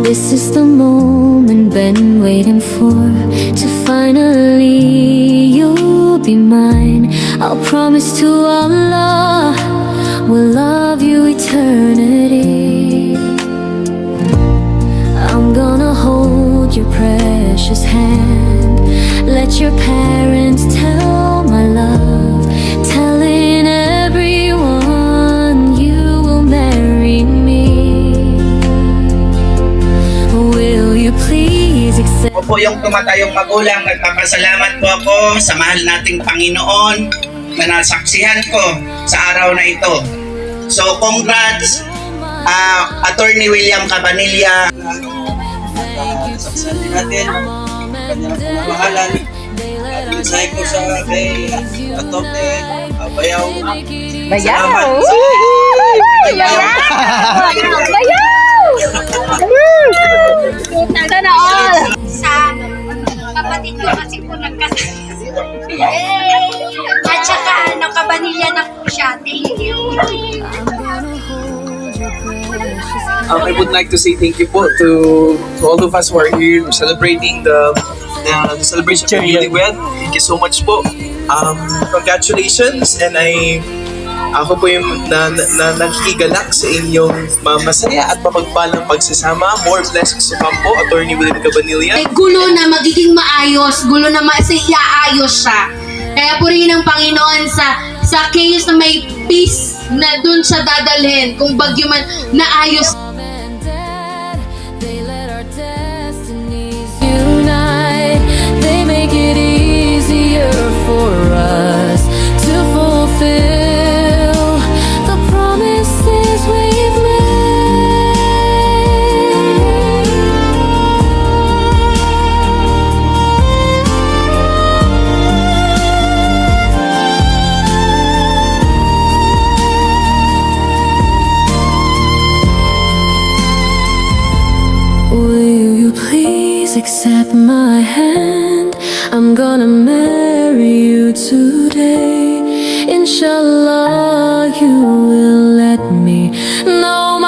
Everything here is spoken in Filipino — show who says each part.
Speaker 1: This is the moment been waiting for. To finally you'll be mine. I'll promise to Allah we'll love you eternity. I'm gonna hold your precious hand. Let your parents tell my love, telling everyone you will marry me. Will you please accept?
Speaker 2: Ako po yung tumatayong magulang, nagpapasalamat po ako sa mahal nating Panginoon na nasaksihan ko sa araw na ito. So congrats, Attorney William Cabanilla. Saksihan natin kanyang pamamahalan. Mensahe ko sa kay Atty. Bayaw.
Speaker 3: Bayaw! Sana all!
Speaker 4: Sa kapatid ko kasi po nagkasama. At saka Cabanilla na po siya. Thank you.
Speaker 5: I would like to say thank you po to all of us who are here celebrating the celebration of Newlywed. Thank you so much po. Congratulations, and ako po yung nakikigalak sa inyong masaya at mapagpalang pagsasama. More blessings to come po, Attorney William Cabanilla.
Speaker 4: Gulo na magiging maayos, gulo na iaayos siya. Kaya purihin ng Panginoon sa chaos na may peace na dun siya dadalhin. Kung bagyo man, naayos.
Speaker 1: They make it easier for us to fulfill the promises we've made. Will you please accept my hand? I'm gonna marry you today. Inshallah, you will let me know.